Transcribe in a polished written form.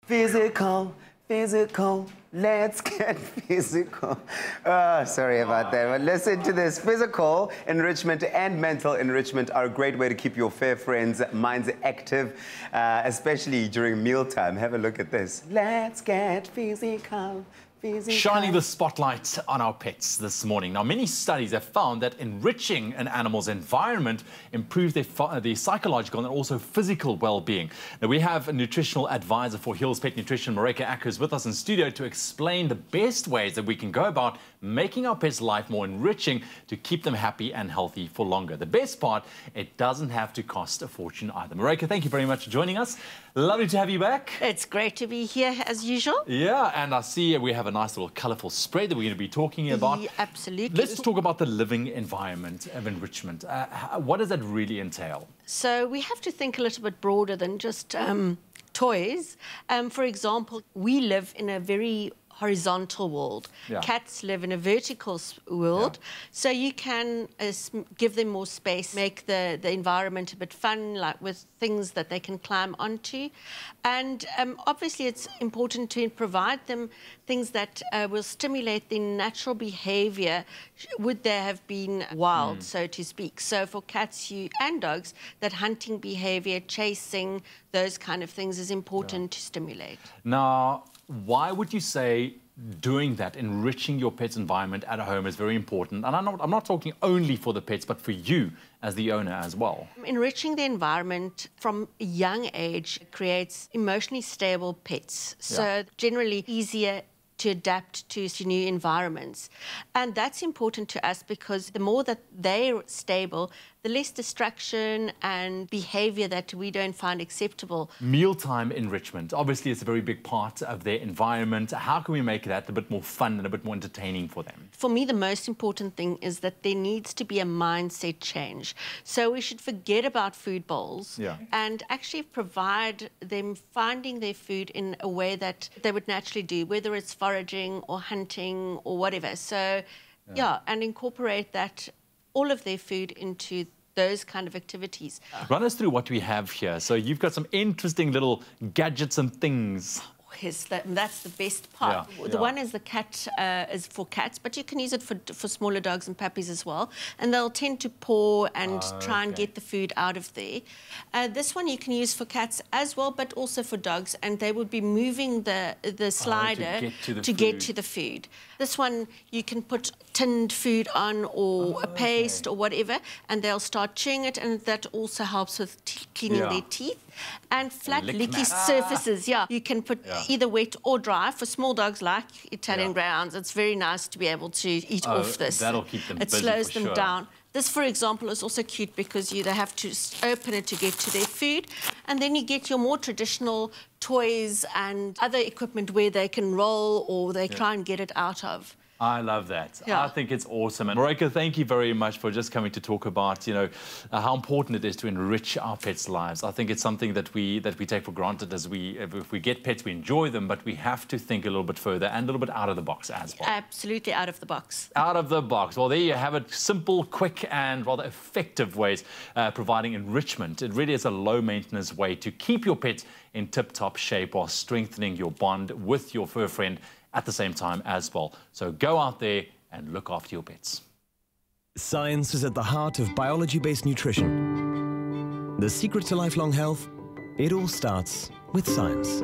Physical, physical, let's get physical. Sorry about that. But listen to this. Physical enrichment and mental enrichment are a great way to keep your fair friends' minds active, especially during mealtime. Have a look at this. Let's get physical. Shining the spotlight on our pets this morning. Now, many studies have found that enriching an animal's environment improves their psychological and also physical well-being. Now, we have a nutritional advisor for Hills Pet Nutrition, Marycke Ackhurst, with us in studio to explain the best ways that we can go about making our pets' life more enriching to keep them happy and healthy for longer. The best part, it doesn't have to cost a fortune either. Marycke, thank you very much for joining us. Lovely to have you back. It's great to be here, as usual. Yeah, and I see we have a nice little colourful spread that we're going to be talking about. Yeah, absolutely. Let's talk about the living environment of enrichment. What does that really entail? So we have to think a little bit broader than just toys. For example, we live in a very horizontal world. Yeah. Cats live in a vertical world, yeah. So you can give them more space, make the environment a bit fun, like with things that they can climb onto. And obviously it's important to provide them things that will stimulate their natural behaviour would they have been wild, so to speak. So for cats and dogs, that hunting behaviour, chasing, those kind of things is important to stimulate. Now, why would you say doing that, enriching your pet's environment at home is very important? And I'm not talking only for the pets, but for you as the owner as well. Enriching the environment from a young age creates emotionally stable pets. So generally easier to adapt to new environments. And that's important to us because the more that they're stable, the less distraction and behaviour that we don't find acceptable. Mealtime enrichment, obviously it's a very big part of their environment. How can we make that a bit more fun and a bit more entertaining for them? For me, the most important thing is that there needs to be a mindset change. So we should forget about food bowls and actually provide them finding their food in a way that they would naturally do, whether it's foraging or hunting or whatever. So, and incorporate that, all of their food into those kind of activities. Run us through what we have here. So you've got some interesting little gadgets and things. Yes, that's the best part. The one is the cat, is for cats, but you can use it for smaller dogs and puppies as well. And they'll tend to paw and try and get the food out of there. This one you can use for cats as well, but also for dogs. And they would be moving the slider to get to the food. This one you can put tinned food on or a paste or whatever, and they'll start chewing it, and that also helps with cleaning their teeth. And flat, leaky surfaces, you can put either wet or dry. For small dogs like Italian Greyhounds, it's very nice to be able to eat off this. That'll keep them busy. It slows them down. This, for example, is also cute because they have to open it to get to their food. And then you get your more traditional toys and other equipment where they can roll or they try and get it out of. I love that. I think it's awesome. And Marycke, thank you very much for just coming to talk about, how important it is to enrich our pets' lives. I think it's something that we take for granted as if we get pets, we enjoy them, but we have to think a little bit further and a little bit out of the box as well. Absolutely out of the box. Out of the box. Well, there you have it. Simple, quick, and rather effective ways providing enrichment. It really is a low-maintenance way to keep your pet in tip-top shape while strengthening your bond with your fur friend at the same time as well. So go out there and look after your pets. Science is at the heart of biology-based nutrition. The secret to lifelong health, it all starts with science.